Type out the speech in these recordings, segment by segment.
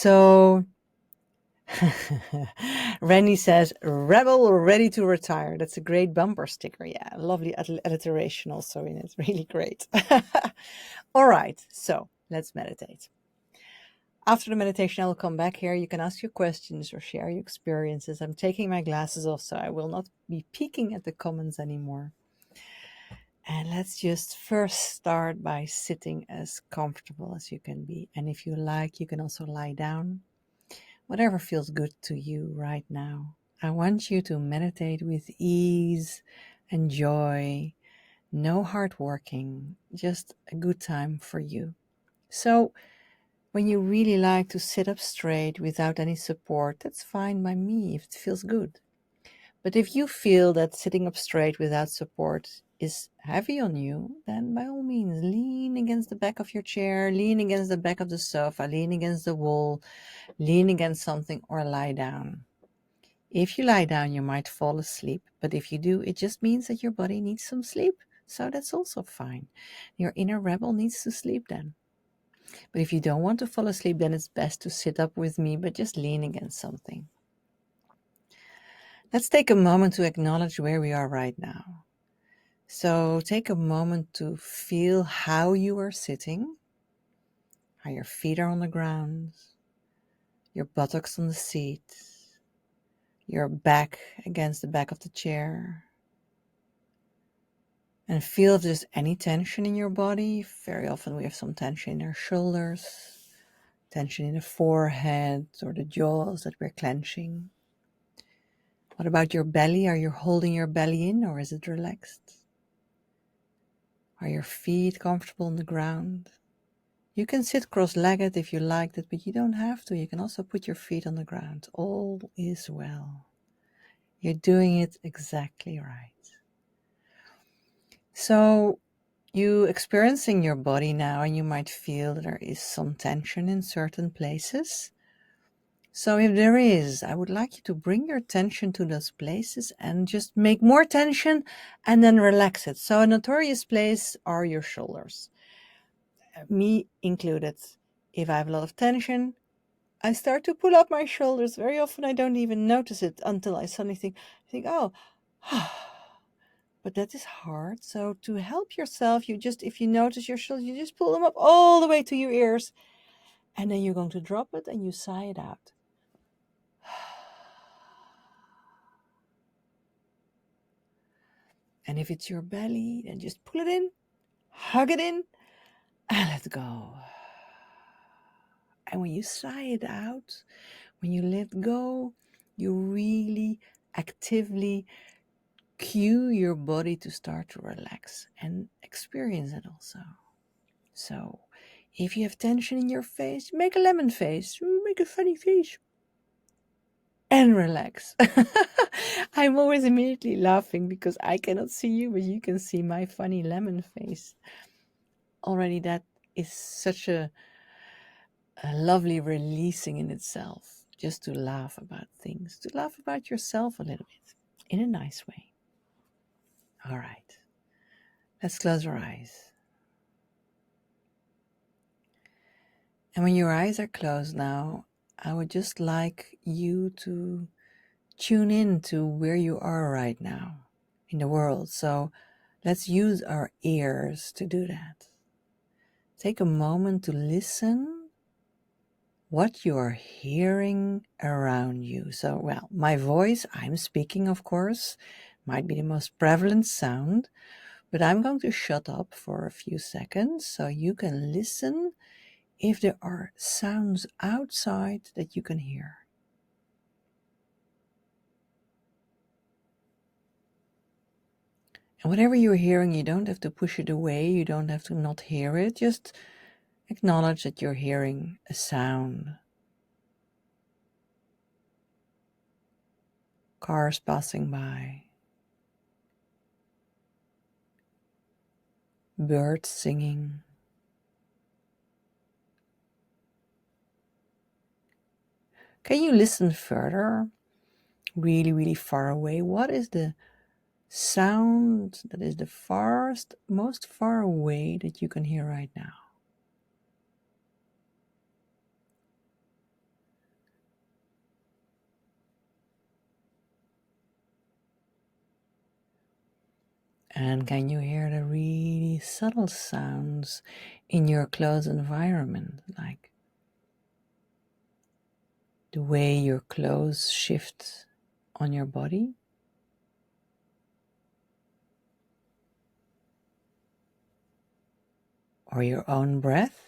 So Rennie says, rebel ready to retire. That's a great bumper sticker. Yeah, lovely alliteration also in it. Really great. All right, so let's meditate. After the meditation, I will come back here. You can ask your questions or share your experiences. I'm taking my glasses off, so I will not be peeking at the comments anymore. And let's just first start by sitting as comfortable as you can be. And if you like, you can also lie down. Whatever feels good to you right now. I want you to meditate with ease and joy. No hard working, just a good time for you. So, when you really like to sit up straight without any support, that's fine by me if it feels good. But if you feel that sitting up straight without support is heavy on you, then by all means lean against the back of your chair, lean against the back of the sofa, lean against the wall, lean against something, or lie down. If you lie down, you might fall asleep, but if you do, it just means that your body needs some sleep. So that's also fine. Your inner rebel needs to sleep then. But if you don't want to fall asleep, then it's best to sit up with me, but just lean against something. Let's take a moment to acknowledge where we are right now. So take a moment to feel how you are sitting, how your feet are on the ground, your buttocks on the seat, your back against the back of the chair. And feel if there's any tension in your body. Very often we have some tension in our shoulders, tension in the forehead or the jaws that we're clenching. What about your belly? Are you holding your belly in or is it relaxed? Are your feet comfortable on the ground? You can sit cross-legged if you like it, but you don't have to. You can also put your feet on the ground. All is well. You're doing it exactly right. So you experiencing your body now, and you might feel that there is some tension in certain places. So if there is, I would like you to bring your attention to those places and just make more tension and then relax it. So a notorious place are your shoulders, me included. If I have a lot of tension, I start to pull up my shoulders. Very often I don't even notice it until I suddenly think, oh, but that is hard. So to help yourself, if you notice your shoulders, you just pull them up all the way to your ears. And then you're going to drop it and you sigh it out. And if it's your belly, then just pull it in, hug it in, and let go. And when you sigh it out, when you let go, you really actively cue your body to start to relax and experience it also. So if you have tension in your face, make a lemon face, make a funny face, and relax. I'm always immediately laughing because I cannot see you, but you can see my funny lemon face. Already that is such a lovely releasing in itself, just to laugh about things, to laugh about yourself a little bit in a nice way. All right, let's close our eyes. And when your eyes are closed now, I would just like you to tune in to where you are right now in the world. So let's use our ears to do that. Take a moment to listen what you are hearing around you. So, well, my voice, I'm speaking, of course, might be the most prevalent sound, but I'm going to shut up for a few seconds so you can listen if there are sounds outside that you can hear. And whatever you're hearing, you don't have to push it away. You don't have to not hear it. Just acknowledge that you're hearing a sound. Cars passing by. Birds singing. Can you listen further? Really, really far away. What is the sound that is the most far away that you can hear right now? And can you hear the really subtle sounds in your close environment, like the way your clothes shift on your body? Or your own breath?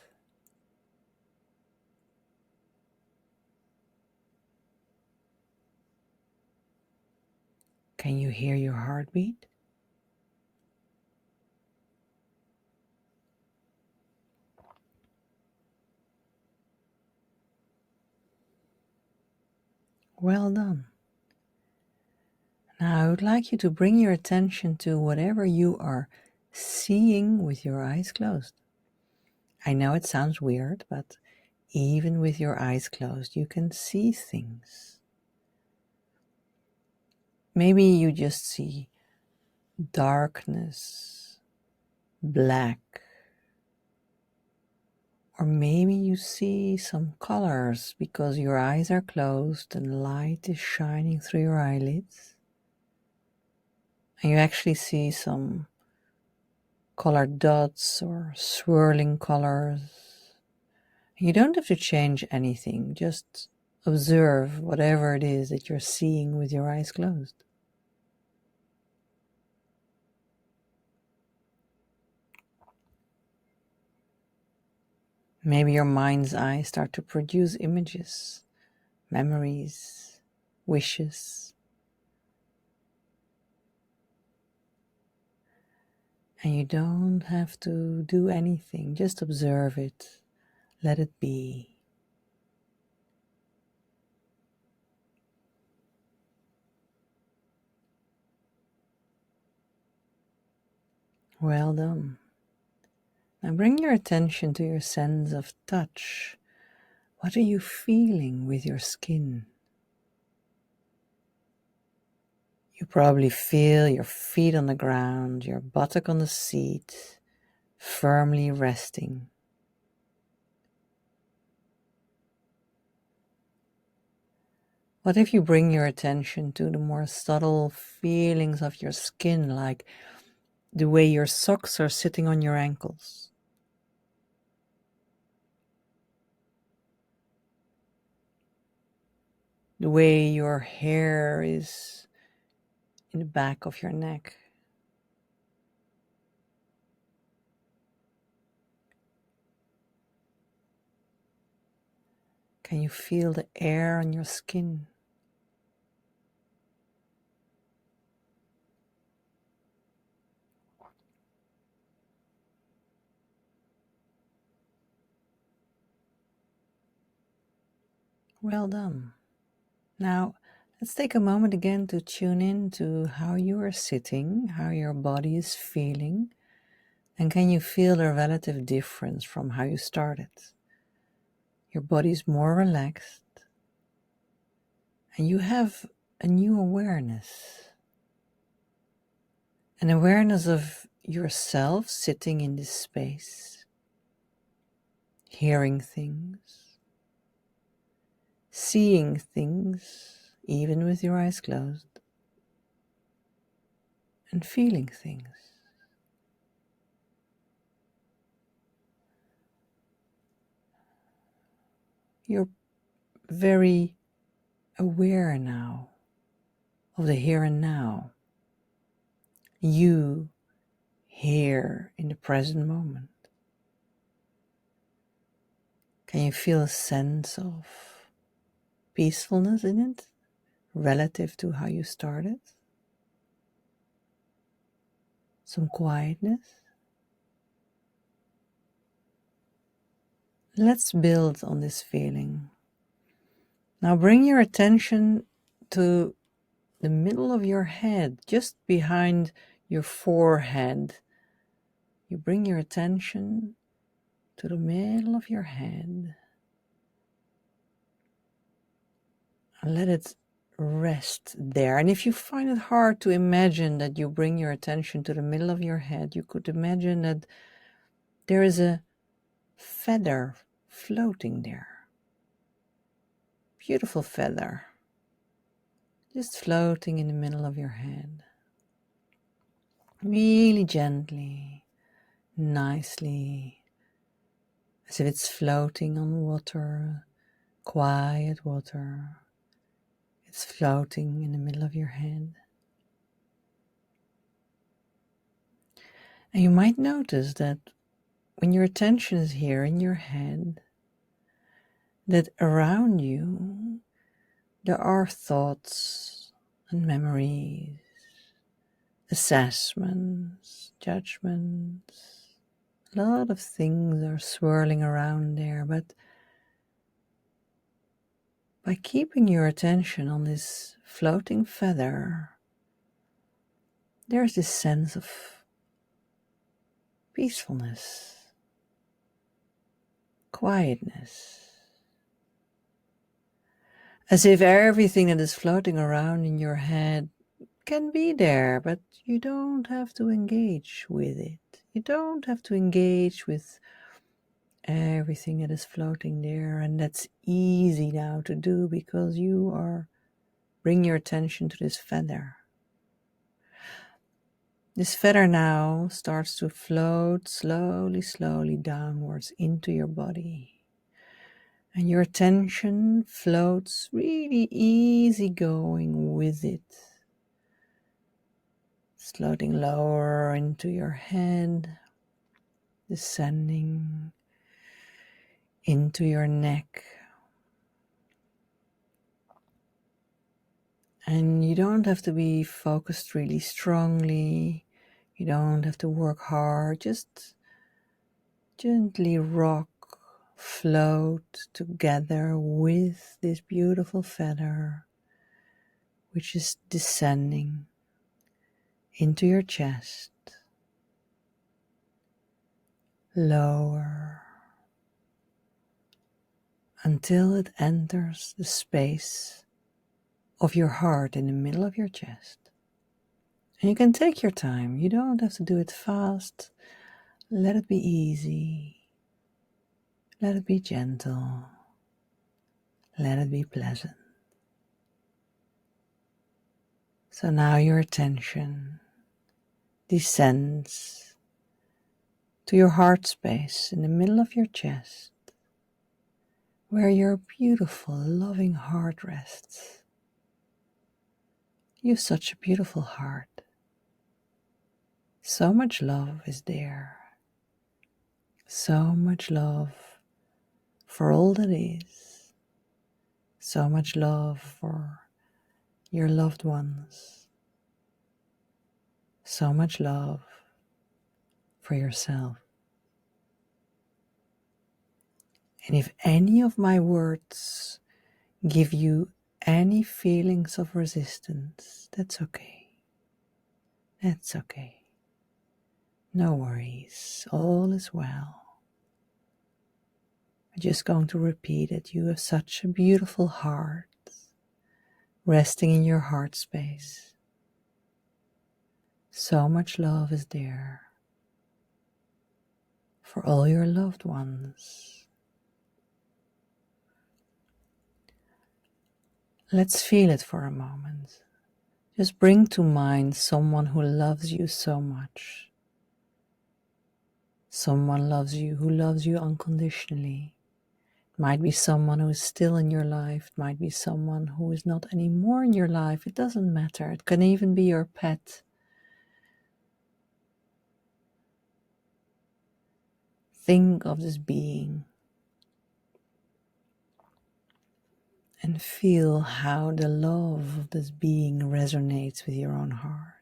Can you hear your heartbeat? Well done. Now I would like you to bring your attention to whatever you are seeing with your eyes closed. I know it sounds weird, but even with your eyes closed, you can see things. Maybe you just see darkness, black, or maybe you see some colors because your eyes are closed and light is shining through your eyelids. And you actually see some colored dots or swirling colors. You don't have to change anything, just observe whatever it is that you're seeing with your eyes closed. Maybe your mind's eye start to produce images, memories, wishes. And you don't have to do anything, just observe it, let it be. Well done. Now bring your attention to your sense of touch. What are you feeling with your skin? You probably feel your feet on the ground, your buttock on the seat, firmly resting. What if you bring your attention to the more subtle feelings of your skin, like the way your socks are sitting on your ankles? The way your hair is in the back of your neck. Can you feel the air on your skin? Well done. Now, let's take a moment again to tune in to how you are sitting, how your body is feeling, and can you feel the relative difference from how you started? Your body's more relaxed, and you have a new awareness. An awareness of yourself sitting in this space, hearing things, seeing things, even with your eyes closed, and feeling things. You're very aware now of the here and now. You here in the present moment. Can you feel a sense of peacefulness in it relative to how you started? Some quietness? Let's build on this feeling. Now bring your attention to the middle of your head, just behind your forehead. You bring your attention to the middle of your head and let it rest there. And if you find it hard to imagine that you bring your attention to the middle of your head, you could imagine that there is a feather floating there. Beautiful feather, just floating in the middle of your head. really gently, nicely, as if it's floating on water, quiet water. It's floating in the middle of your head. And you might notice that when your attention is here in your head, that around you there are thoughts and memories, assessments, judgments. A lot of things are swirling around there, but by keeping your attention on this floating feather, there's this sense of peacefulness, quietness, as if everything that is floating around in your head can be there, but you don't have to engage with it. You don't have to engage with everything that is floating there, and that's easy now to do because you are bring your attention to this feather. This feather now starts to float slowly downwards into your body. And your attention floats really easy going with it. It's floating lower into your head, descending into your neck. And you don't have to be focused really strongly. You don't have to work hard. Just gently rock, float together with this beautiful feather, which is descending into your chest, lower, until it enters the space of your heart in the middle of your chest. And you can take your time. You don't have to do it fast. Let it be easy. Let it be gentle. Let it be pleasant. So now your attention descends to your heart space in the middle of your chest, where your beautiful, loving heart rests. You have such a beautiful heart. So much love is there. So much love for all that is. So much love for your loved ones. So much love for yourself. And if any of my words give you any feelings of resistance, that's okay. That's okay. No worries. All is well. I'm just going to repeat it. You have such a beautiful heart resting in your heart space. So much love is there for all your loved ones. Let's feel it for a moment. Just bring to mind someone who loves you so much. Someone loves you who loves you unconditionally. It might be someone who is still in your life. It might be someone who is not anymore in your life. It doesn't matter. It can even be your pet. Think of this being and feel how the love of this being resonates with your own heart.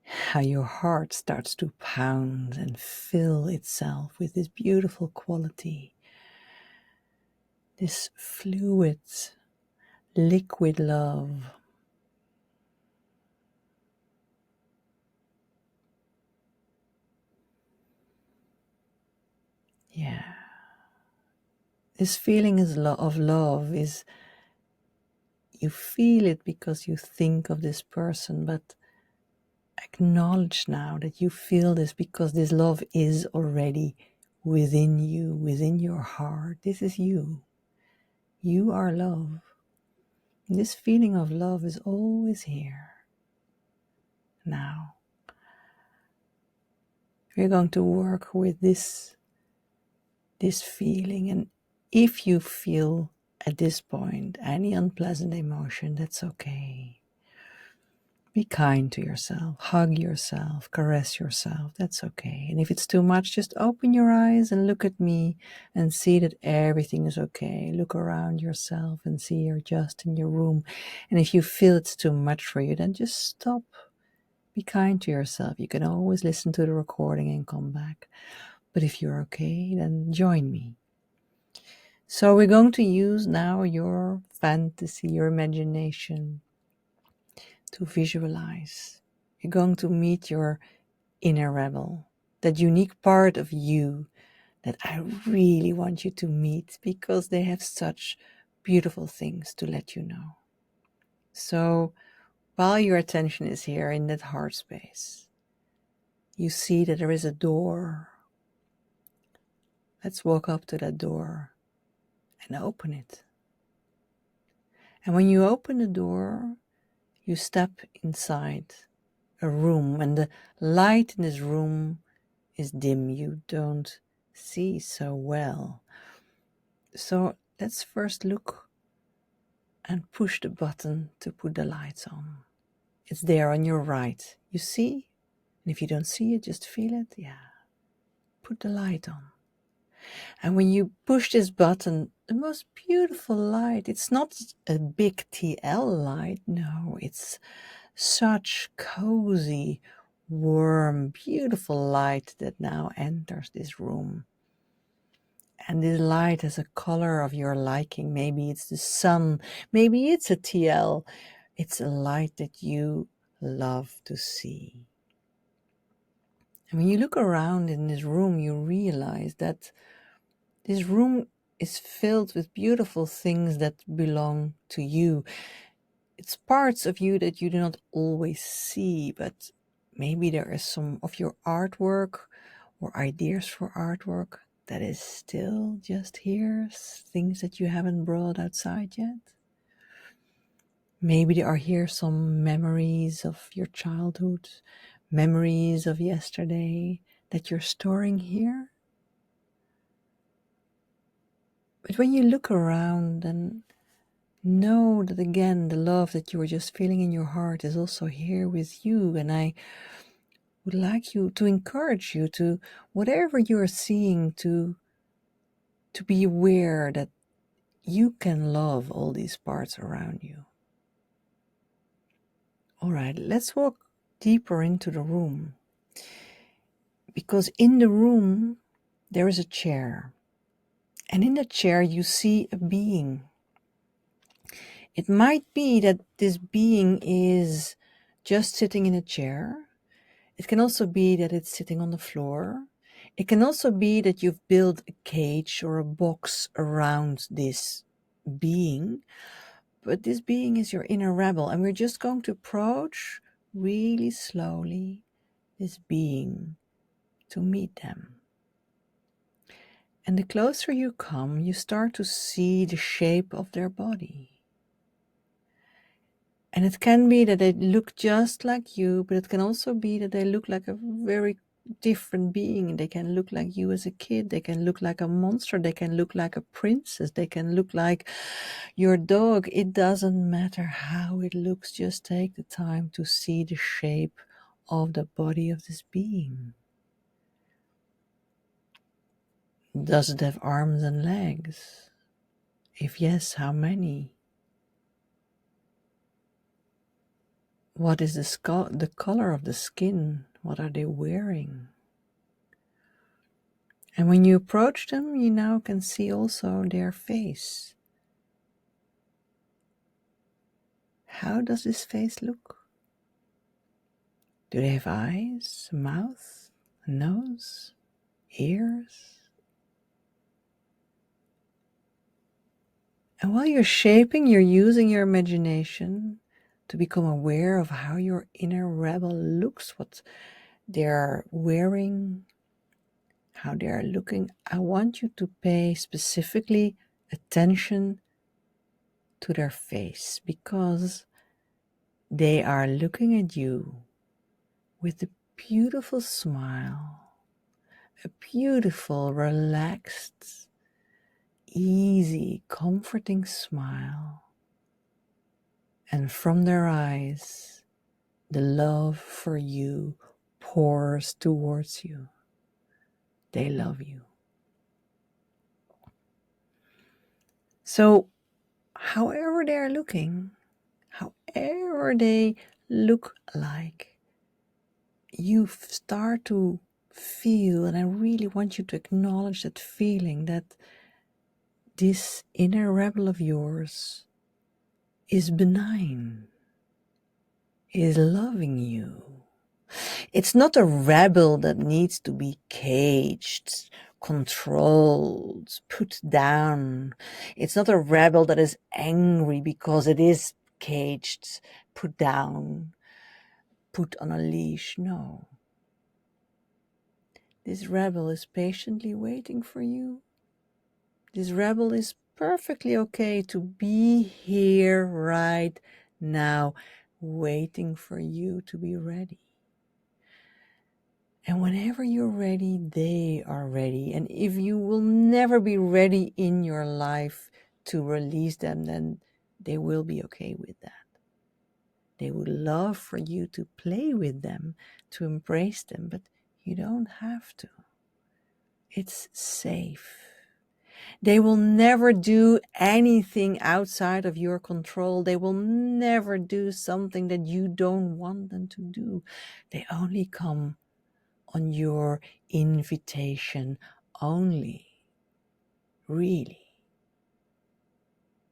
How your heart starts to pound and fill itself with this beautiful quality, this fluid, liquid love. Yeah. This feeling of love is, you feel it because you think of this person, but acknowledge now that you feel this because this love is already within you, within your heart. This is you. You are love. This feeling of love is always here. now. We're going to work with this feeling, and if you feel at this point any unpleasant emotion, that's okay. Be kind to yourself, hug yourself, caress yourself, that's okay. And if it's too much, just open your eyes and look at me and see that everything is okay. Look around yourself and see you're just in your room. And if you feel it's too much for you, then just stop. Be kind to yourself. You can always listen to the recording and come back. But if you're okay, then join me. So we're going to use now your fantasy, your imagination to visualize. You're going to meet your inner rebel, that unique part of you that I really want you to meet because they have such beautiful things to let you know. So while your attention is here in that heart space, you see that there is a door. Let's walk up to that door and open it. And when you open the door, you step inside a room, and the light in this room is dim. You don't see so well. So let's first look and push the button to put the lights on. It's there on your right. You see? And if you don't see it, just feel it. Yeah. Put the light on. And when you push this button, the most beautiful light, it's not a big TL light. No, it's such cozy, warm, beautiful light that now enters this room. And this light has a color of your liking. Maybe it's the sun. Maybe it's a TL. It's a light that you love to see. And when you look around in this room, you realize that this room is filled with beautiful things that belong to you. It's parts of you that you do not always see, but maybe there is some of your artwork or ideas for artwork that is still just here, things that you haven't brought outside yet. Maybe there are here some memories of your childhood, memories of yesterday that you're storing here. But when you look around and know that again, the love that you were just feeling in your heart is also here with you. And I would like you to encourage you to, whatever you're seeing, to be aware that you can love all these parts around you. All right, let's walk deeper into the room. Because in the room, there is a chair. And in the chair, you see a being. It might be that this being is just sitting in a chair. It can also be that it's sitting on the floor. It can also be that you've built a cage or a box around this being. But this being is your inner rebel. And we're just going to approach really slowly this being to meet them. And the closer you come, you start to see the shape of their body. And it can be that they look just like you, but it can also be that they look like a very different being. They can look like you as a kid. They can look like a monster. They can look like a princess. They can look like your dog. It doesn't matter how it looks. Just take the time to see the shape of the body of this being. Does it have arms and legs? If yes, how many? What is the color of the skin? What are they wearing? And when you approach them, you now can see also their face. How does this face look? Do they have eyes, a mouth, a nose, ears? And while you're shaping, you're using your imagination to become aware of how your inner rebel looks, what they're wearing, how they're looking. I want you to pay specifically attention to their face because they are looking at you with a beautiful smile, a beautiful, relaxed, easy, comforting smile. And from their eyes, the love for you pours towards you. They love you. So, however they're looking, however they look like, you start to feel, and I really want you to acknowledge that feeling, that this inner rebel of yours is benign, is loving you. It's not a rebel that needs to be caged, controlled, put down. It's not a rebel that is angry because it is caged, put down, put on a leash. No. This rebel is patiently waiting for you. This rebel is perfectly okay to be here right now, waiting for you to be ready. And whenever you're ready, they are ready. And if you will never be ready in your life to release them, then they will be okay with that. They would love for you to play with them, to embrace them, but you don't have to. It's safe. They will never do anything outside of your control. They will never do something that you don't want them to do. They only come on your invitation only. Really.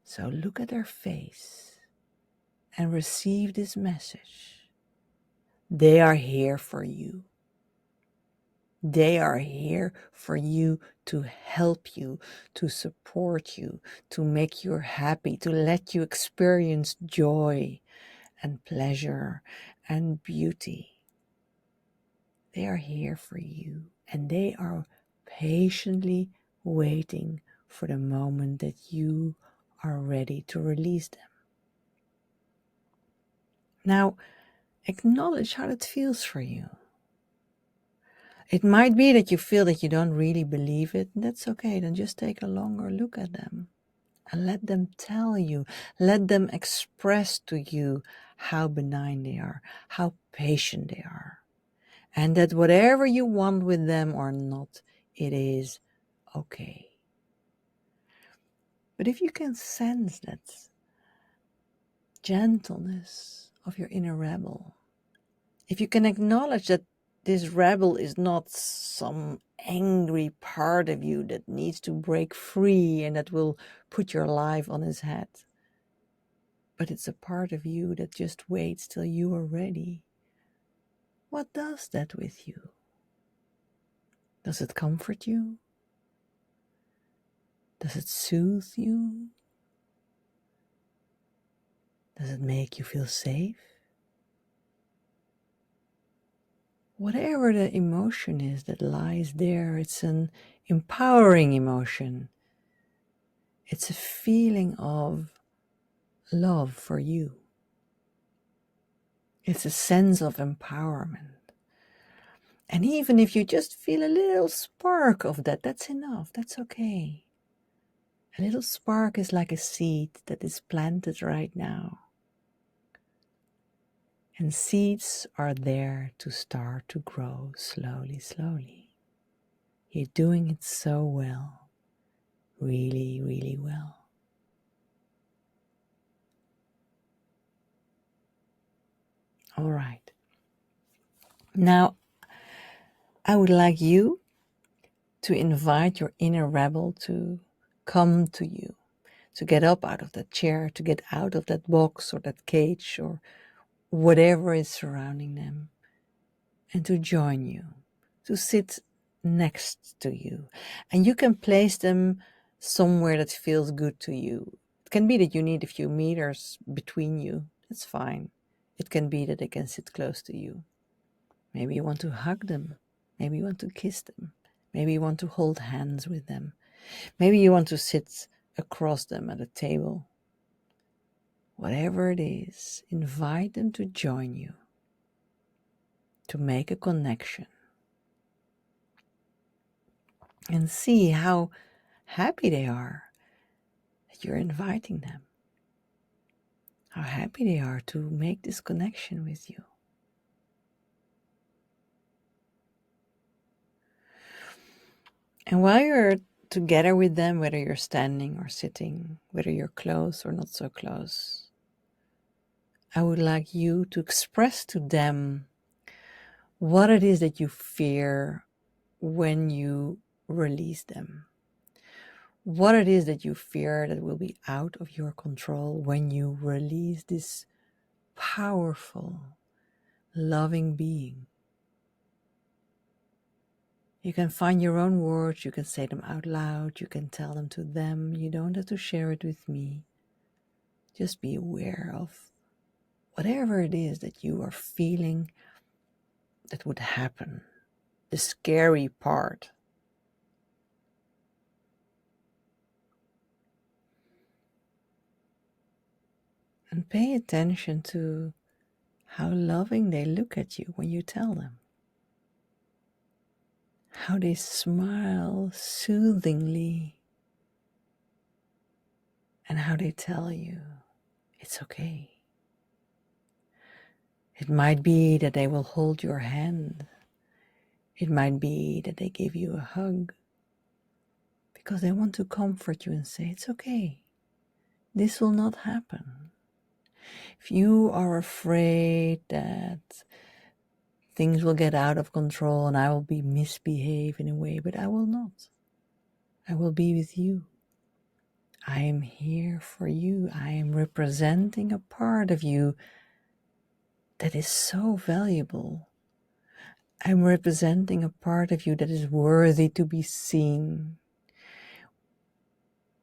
So look at their face and receive this message. They are here for you. They are here for you, to help you, to support you, to make you happy, to let you experience joy and pleasure and beauty. They are here for you, and they are patiently waiting for the moment that you are ready to release them. Now, acknowledge how it feels for you. It might be that you feel that you don't really believe it, and that's okay. Then just take a longer look at them and let them tell you, let them express to you how benign they are, how patient they are, and that whatever you want with them or not, it is okay. But if you can sense that gentleness of your inner rebel, if you can acknowledge that this rebel is not some angry part of you that needs to break free and that will put your life on his head, but it's a part of you that just waits till you are ready, what does that with you? Does it comfort you? Does it soothe you? Does it make you feel safe? Whatever the emotion is that lies there, it's an empowering emotion. It's a feeling of love for you. It's a sense of empowerment. And even if you just feel a little spark of that, that's enough. That's okay. A little spark is like a seed that is planted right now. And seeds are there to start to grow slowly, slowly. You're doing it so well. Really, really well. All right. Now, I would like you to invite your inner rebel to come to you, to get up out of that chair, to get out of that box or that cage or whatever is surrounding them, and to join you, to sit next to you. And you can place them somewhere that feels good to you. It can be that you need a few meters between you. That's fine. It can be that they can sit close to you. Maybe you want to hug them. Maybe you want to kiss them. Maybe you want to hold hands with them. Maybe you want to sit across them at a table. Whatever it is, invite them to join you. to make a connection and see how happy they are that you're inviting them, how happy they are to make this connection with you. And while you're together with them, whether you're standing or sitting, whether you're close or not so close, I would like you to express to them what it is that you fear when you release them. What it is that you fear that will be out of your control when you release this powerful, loving being. You can find your own words, you can say them out loud, you can tell them to them. You don't have to share it with me. Just be aware of whatever it is that you are feeling that would happen. The scary part. And pay attention to how loving they look at you when you tell them. How they smile soothingly. And how they tell you it's okay. It might be that they will hold your hand. It might be that they give you a hug because they want to comfort you and say, it's okay. This will not happen. If you are afraid that things will get out of control and I will be misbehave in a way, but I will not. I will be with you. I am here for you. I am representing a part of you that is so valuable. I'm representing a part of you that is worthy to be seen.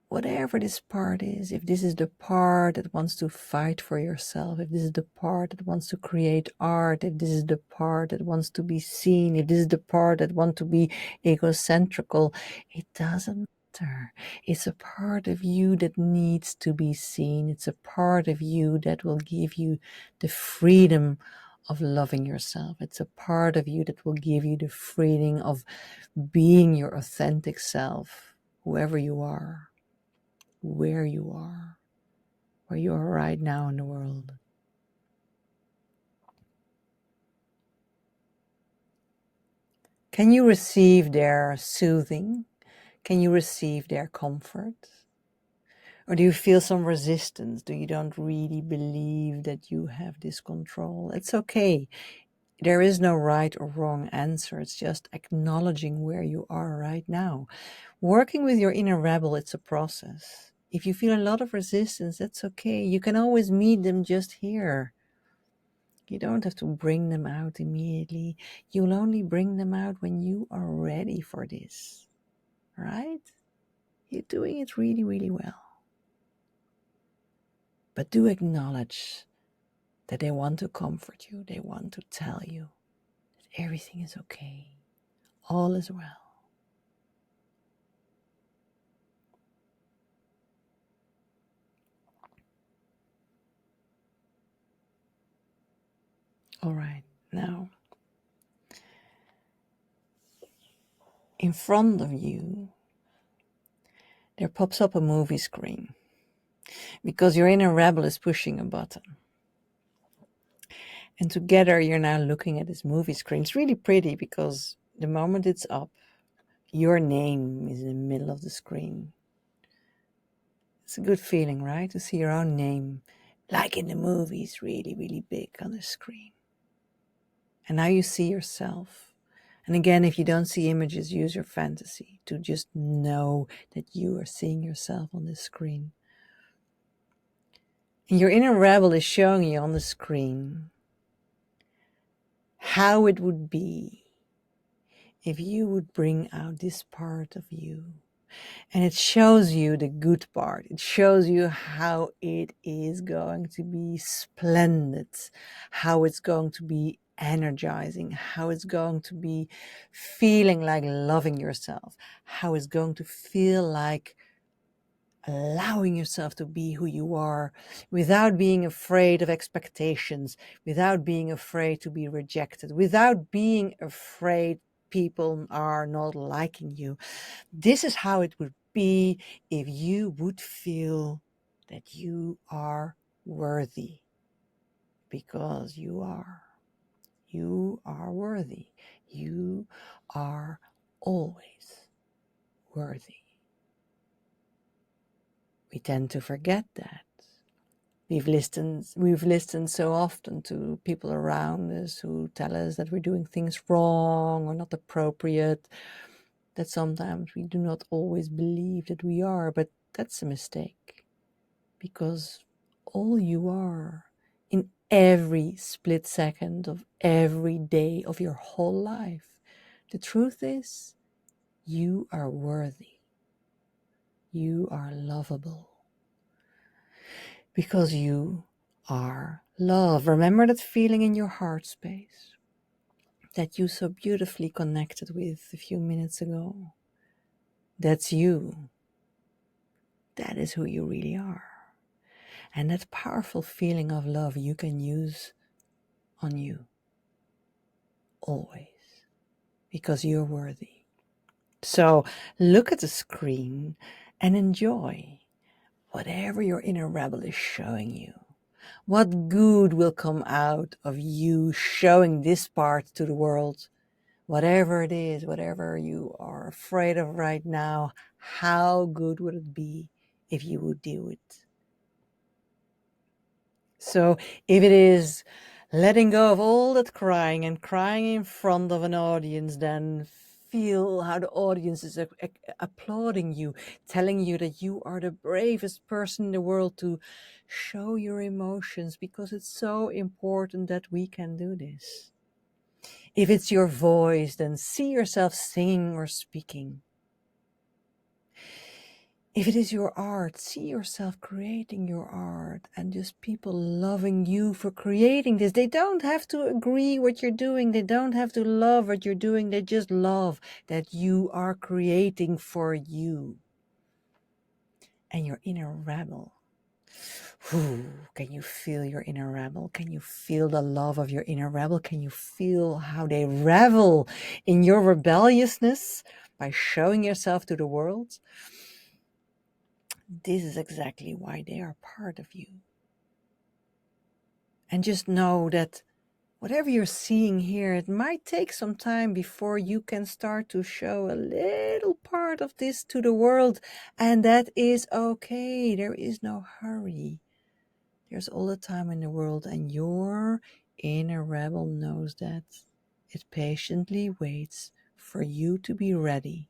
Whatever this part is, if this is the part that wants to fight for yourself, if this is the part that wants to create art, if this is the part that wants to be seen, if this is the part that wants to be egocentrical, it doesn't matter. It's a part of you that needs to be seen. It's a part of you that will give you the freedom of loving yourself. It's a part of you that will give you the freedom of being your authentic self, whoever you are, where you are right now in the world. Can you receive their soothing? Can you receive their comfort? Or do you feel some resistance? Do you don't really believe that you have this control? It's okay. There is no right or wrong answer. It's just acknowledging where you are right now. Working with your inner rebel, it's a process. If you feel a lot of resistance, that's okay. You can always meet them just here. You don't have to bring them out immediately. You'll only bring them out when you are ready for this, right? You're doing it really, really well. But do acknowledge that they want to comfort you. They want to tell you that everything is okay. All is well. All right, now, in front of you, there pops up a movie screen because your inner rebel is pushing a button. And together you're now looking at this movie screen. It's really pretty because the moment it's up, your name is in the middle of the screen. It's a good feeling, right? To see your own name, like in the movies, really, really big on the screen. And now you see yourself. And again, if you don't see images, use your fantasy to just know that you are seeing yourself on the screen. And your inner rebel is showing you on the screen how it would be if you would bring out this part of you. And it shows you the good part. It shows you how it is going to be splendid, how it's going to be energizing, how it's going to be feeling like loving yourself, how it's going to feel like allowing yourself to be who you are without being afraid of expectations, without being afraid to be rejected, without being afraid people are not liking you. This is how it would be if you would feel that you are worthy, because you are. You are worthy. You are always worthy. We tend to forget that. We've listened so often to people around us who tell us that we're doing things wrong or not appropriate, that sometimes we do not always believe that we are, but that's a mistake. Because all you are in every split second of every day of your whole life, the truth is, you are worthy. You are lovable. Because you are love. Remember that feeling in your heart space that you so beautifully connected with a few minutes ago? That's you. That is who you really are. And that powerful feeling of love you can use on you always, because you're worthy. So look at the screen and enjoy whatever your inner rebel is showing you. What good will come out of you showing this part to the world? Whatever it is, whatever you are afraid of right now, how good would it be if you would do it? So if it is letting go of all that crying and crying in front of an audience, then feel how the audience is applauding you, telling you that you are the bravest person in the world to show your emotions, because it's so important that we can do this. If it's your voice, then see yourself singing or speaking. If it is your art, see yourself creating your art and just people loving you for creating this. They don't have to agree what you're doing. They don't have to love what you're doing. They just love that you are creating for you. And your inner rebel. Can you feel your inner rebel? Can you feel the love of your inner rebel? Can you feel how they revel in your rebelliousness by showing yourself to the world? This is exactly why they are part of you. And just know that whatever you're seeing here, it might take some time before you can start to show a little part of this to the world. And that is okay. There is no hurry. There's all the time in the world. And your inner rebel knows that. It patiently waits for you to be ready.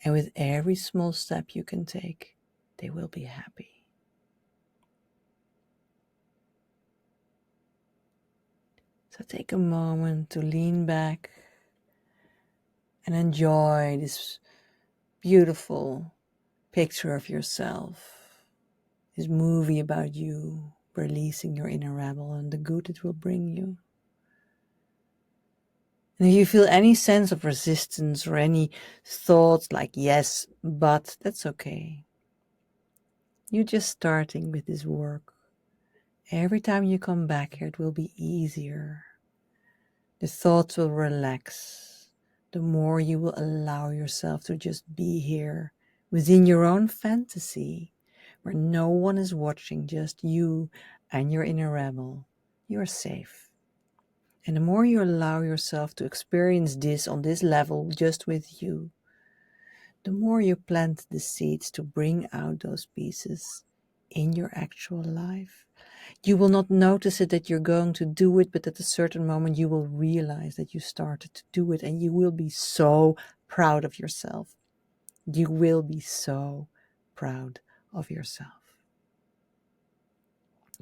And with every small step you can take, they will be happy. So take a moment to lean back and enjoy this beautiful picture of yourself, this movie about you releasing your inner rebel and the good it will bring you. And if you feel any sense of resistance or any thoughts like yes, but, that's okay. You're just starting with this work. Every time you come back here, it will be easier. The thoughts will relax. The more you will allow yourself to just be here within your own fantasy, where no one is watching, just you and your inner rebel, you're safe. And the more you allow yourself to experience this on this level just with you, the more you plant the seeds to bring out those pieces in your actual life. You will not notice it that you're going to do it, but at a certain moment you will realize that you started to do it, and you will be so proud of yourself. You will be so proud of yourself.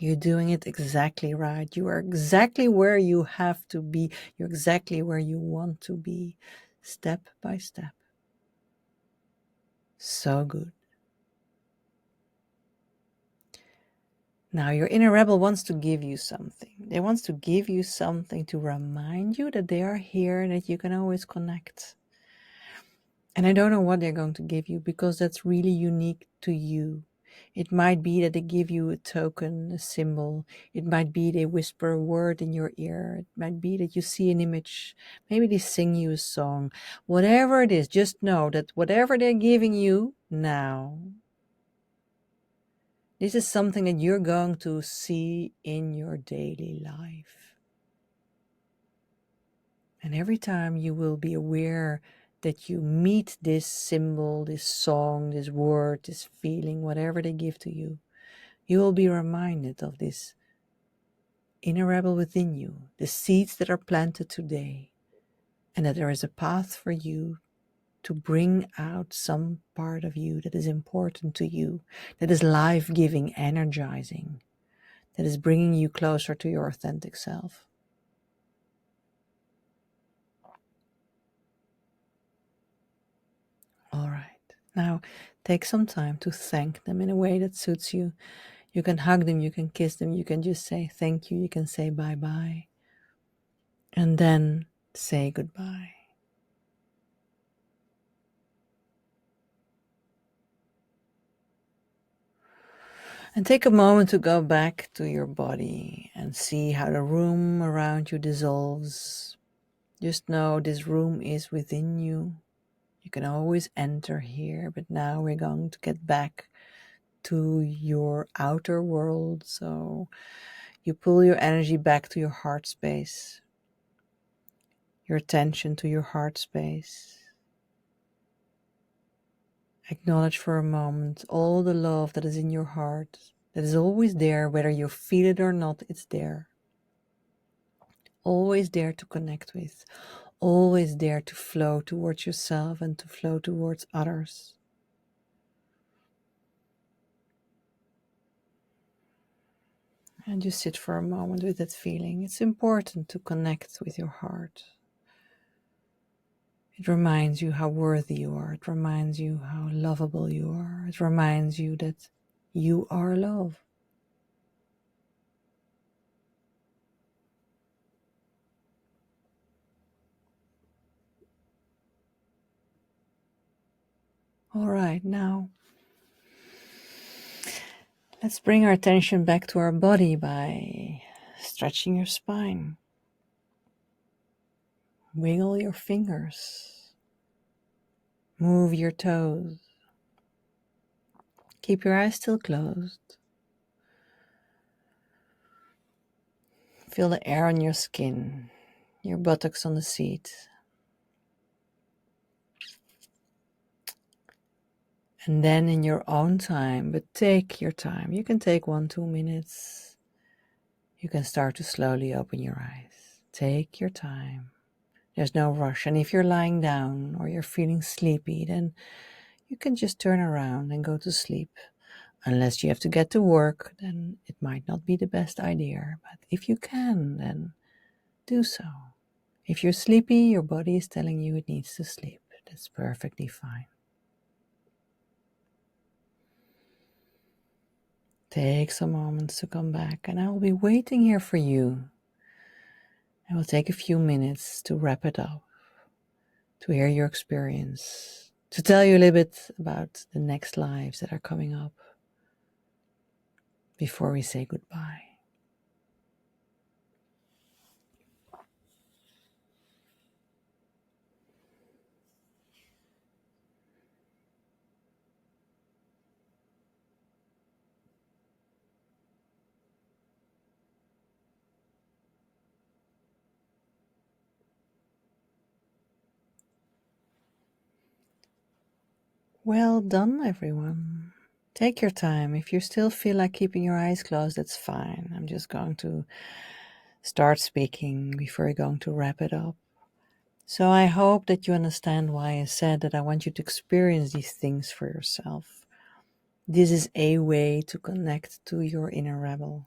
You're doing it exactly right. You are exactly where you have to be. You're exactly where you want to be, step by step. So good. Now, your inner rebel wants to give you something. They want to give you something to remind you that they are here and that you can always connect. And I don't know what they're going to give you because that's really unique to you. It might be that they give you a token, a symbol. It might be they whisper a word in your ear. It might be that you see an image. Maybe they sing you a song. Whatever it is, just know that whatever they're giving you now, this is something that you're going to see in your daily life. And every time you will be aware that you meet this symbol, this song, this word, this feeling, whatever they give to you, you will be reminded of this inner rebel within you, the seeds that are planted today, and that there is a path for you to bring out some part of you that is important to you, that is life-giving, energizing, that is bringing you closer to your authentic self. All right. Now, take some time to thank them in a way that suits you. You can hug them, you can kiss them, you can just say thank you, you can say bye-bye, and then say goodbye. And take a moment to go back to your body and see how the room around you dissolves. Just know this room is within you. You can always enter here, but now we're going to get back to your outer world. So you pull your energy back to your heart space, your attention to your heart space. Acknowledge for a moment all the love that is in your heart, that is always there, whether you feel it or not, it's there. Always there to connect with, always there to flow towards yourself and to flow towards others. And just sit for a moment with that feeling. It's important to connect with your heart. It reminds you how worthy you are. It reminds you how lovable you are. It reminds you that you are love. All right, now let's bring our attention back to our body by stretching your spine. Wiggle your fingers. Move your toes. Keep your eyes still closed. Feel the air on your skin, your buttocks on the seat. And then in your own time, but take your time. You can take 1-2 minutes. You can start to slowly open your eyes. Take your time. There's no rush. And if you're lying down or you're feeling sleepy, then you can just turn around and go to sleep. Unless you have to get to work, then it might not be the best idea. But if you can, then do so. If you're sleepy, your body is telling you it needs to sleep. That's perfectly fine. Take some moments to come back, and I will be waiting here for you. I will take a few minutes to wrap it up, to hear your experience, to tell you a little bit about the next lives that are coming up before we say goodbye. Well done, everyone. Take your time. If you still feel like keeping your eyes closed, that's fine. I'm just going to start speaking before we're going to wrap it up. So I hope that you understand why I said that I want you to experience these things for yourself. This is a way to connect to your inner rebel.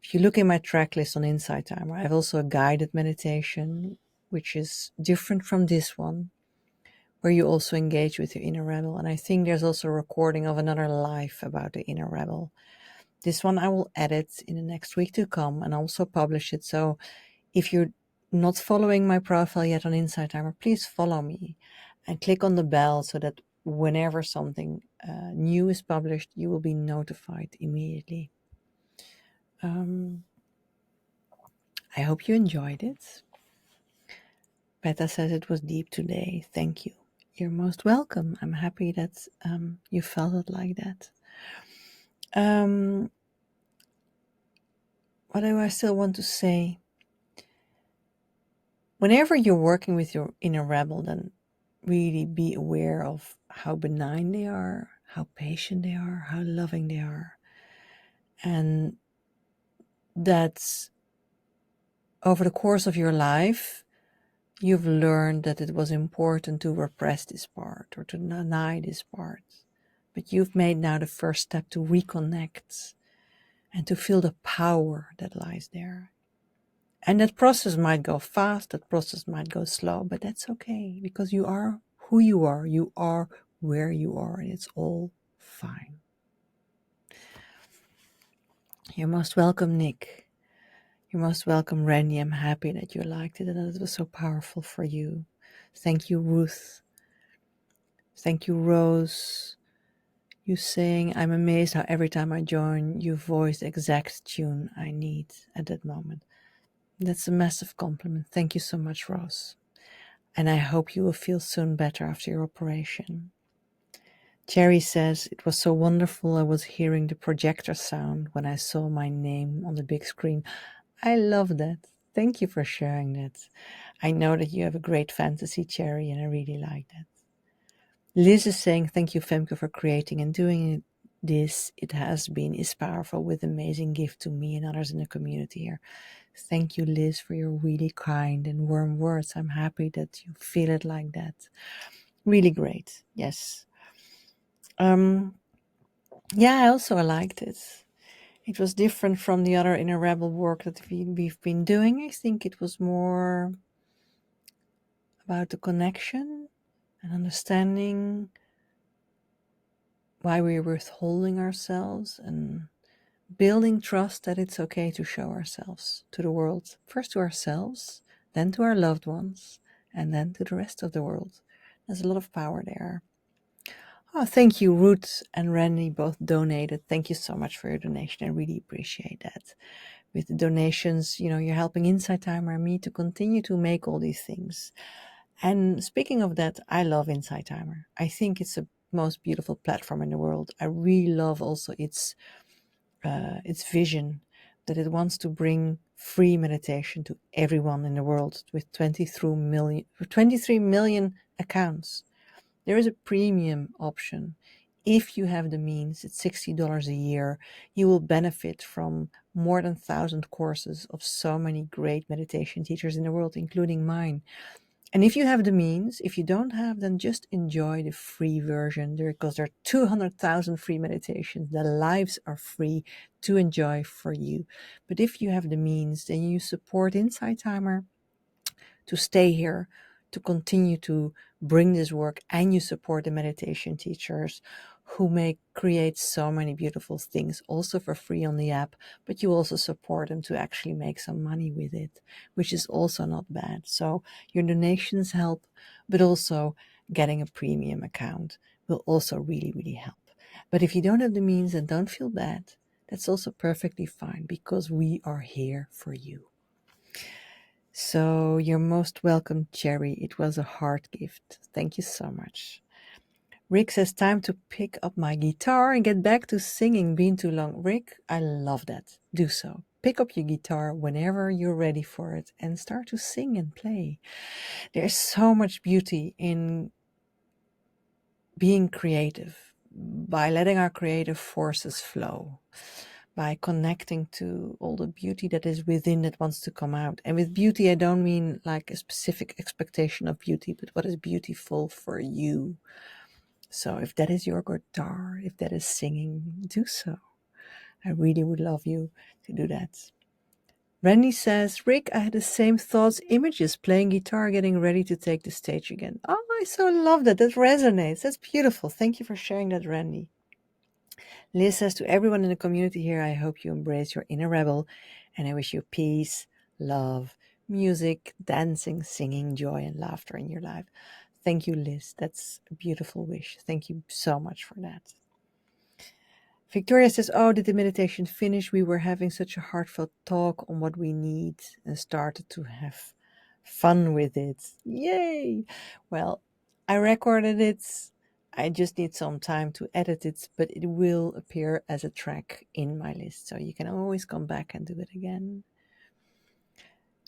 If you look in my track list on Insight Timer, I have also a guided meditation, which is different from this one, where you also engage with your inner rebel. And I think there's also a recording of another life about the inner rebel. This one I will edit in the next week to come and also publish it. So if you're not following my profile yet on Insight Timer, please follow me and click on the bell so that whenever something new is published, you will be notified immediately. I hope you enjoyed it. Beta says it was deep today. Thank you. You're most welcome. I'm happy that you felt it like that. What do I still want to say? Whenever you're working with your inner rebel, then really be aware of how benign they are, how patient they are, how loving they are. And that's over the course of your life, you've learned that it was important to repress this part or to deny this part. But you've made now the first step to reconnect and to feel the power that lies there. And that process might go fast, that process might go slow, but that's okay because you are who you are where you are, and it's all fine. You're most welcome, Nick. You're most welcome, Randy. I'm happy that you liked it and that it was so powerful for you. Thank you, Ruth. Thank you, Rose. You saying, I'm amazed how every time I join, you voice the exact tune I need at that moment. That's a massive compliment. Thank you so much, Rose. And I hope you will feel soon better after your operation. Jerry says, it was so wonderful I was hearing the projector sound when I saw my name on the big screen. I love that. Thank you for sharing that. I know that you have a great fantasy, Cherry, and I really like that. Liz is saying, thank you, Femke, for creating and doing this. It has been, is powerful with amazing gift to me and others in the community here. Thank you, Liz, for your really kind and warm words. I'm happy that you feel it like that. Really great. Yes. Yeah, I also liked it. It was different from the other inner rebel work that we've been doing. I think it was more about the connection and understanding why we're withholding ourselves and building trust that it's okay to show ourselves to the world. First to ourselves, then to our loved ones, and then to the rest of the world. There's a lot of power there. Oh, thank you, Ruth and Randy both donated. Thank you so much for your donation. I really appreciate that. With the donations, you're helping Insight Timer and me to continue to make all these things. And speaking of that, I love Insight Timer. I think it's the most beautiful platform in the world. I really love also its vision that it wants to bring free meditation to everyone in the world with 23 million accounts. There is a premium option. If you have the means, it's $60 a year. You will benefit from more than 1,000 courses of so many great meditation teachers in the world, including mine. And if you have the means, if you don't have, then just enjoy the free version because there are 200,000 free meditations. The lives are free to enjoy for you. But if you have the means, then you support Insight Timer to stay here, to continue to bring this work, and you support the meditation teachers who create so many beautiful things also for free on the app, but you also support them to actually make some money with it, which is also not bad. So your donations help, but also getting a premium account will also really, really help. But if you don't have the means, then don't feel bad. That's also perfectly fine because we are here for you. So you're most welcome, Cherry. It was a heart gift. Thank you so much. Rick says, time to pick up my guitar and get back to singing. Been too long. Rick, I love that. Do so. Pick up your guitar whenever you're ready for it and start to sing and play. There's so much beauty in being creative by letting our creative forces flow, by connecting to all the beauty that is within that wants to come out. And with beauty, I don't mean like a specific expectation of beauty, but what is beautiful for you. So if that is your guitar, if that is singing, do so. I really would love you to do that. Randy says, Rick, I had the same thoughts, images, playing guitar, getting ready to take the stage again. Oh, I so love that. That resonates. That's beautiful. Thank you for sharing that, Randy. Liz says, to everyone in the community here, I hope you embrace your inner rebel, and I wish you peace, love, music, dancing, singing, joy, and laughter in your life. Thank you, Liz. That's a beautiful wish. Thank you so much for that. Victoria says, oh, did the meditation finish? We were having such a heartfelt talk on what we need and started to have fun with it. Yay! Well, I recorded it. I just need some time to edit it, but it will appear as a track in my list. So you can always come back and do it again.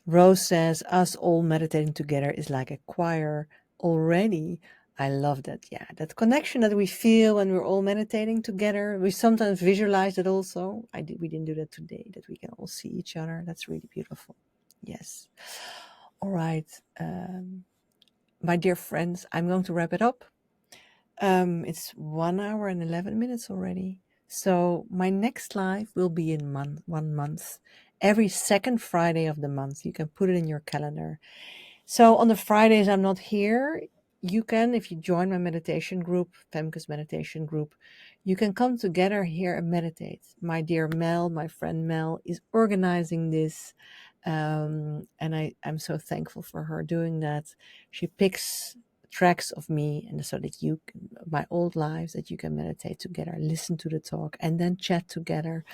Rose says, us all meditating together is like a choir already. I love that. Yeah, that connection that we feel when we're all meditating together. We sometimes visualize it also. We didn't do that today, that we can all see each other. That's really beautiful. Yes. All right. My dear friends, I'm going to wrap it up. It's 1 hour and 11 minutes already. So my next live will be in 1 month. Every second Friday of the month. You can put it in your calendar. So on the Fridays I'm not here. You can, if you join my meditation group, Femke's meditation group, you can come together here and meditate. My dear Mel, my friend Mel, is organizing this. And I'm so thankful for her doing that. She picks tracks of me, and so that you can, my old lives, that you can meditate together, listen to the talk, and then chat together.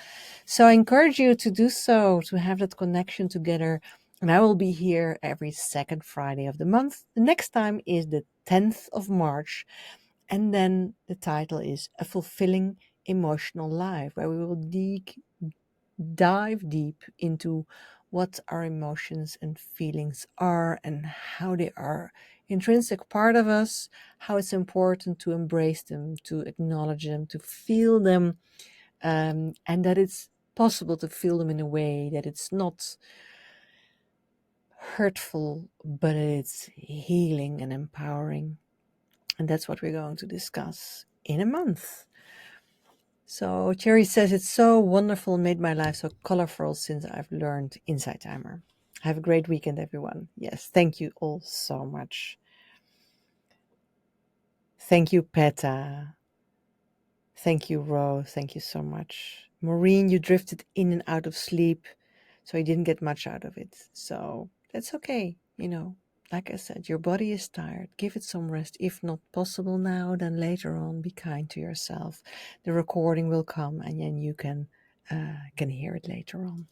So I encourage you to do so, to have that connection together. And I will be here every second Friday of the month. The next time is the 10th of March. And then the title is A Fulfilling Emotional Life, where we will dive deep into what our emotions and feelings are and how they are intrinsic part of us, how it's important to embrace them, to acknowledge them, to feel them, and that it's possible to feel them in a way that it's not hurtful, but it's healing and empowering. And that's what we're going to discuss in a month. So Cherry says, it's so wonderful, made my life so colorful since I've learned Insight Timer. Have a great weekend, everyone. Yes, thank you all so much. Thank you, Peta. Thank you, Rose. Thank you so much. Maureen, you drifted in and out of sleep, so you didn't get much out of it. So that's okay. You know, like I said, your body is tired. Give it some rest. If not possible now, then later on, be kind to yourself. The recording will come, and then you can hear it later on.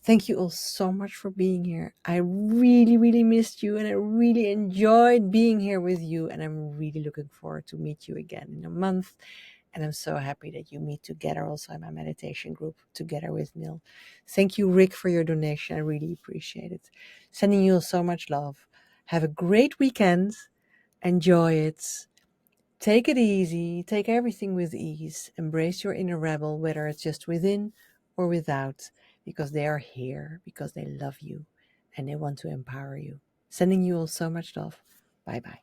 Thank you all so much for being here. I really, really missed you, and I really enjoyed being here with you. And I'm really looking forward to meet you again in a month. And I'm so happy that you meet together also in my meditation group together with Neil. Thank you, Rick, for your donation. I really appreciate it. Sending you so much love. Have a great weekend. Enjoy it. Take it easy. Take everything with ease. Embrace your inner rebel, whether it's just within or without, because they are here, because they love you and they want to empower you. Sending you all so much love. Bye-bye.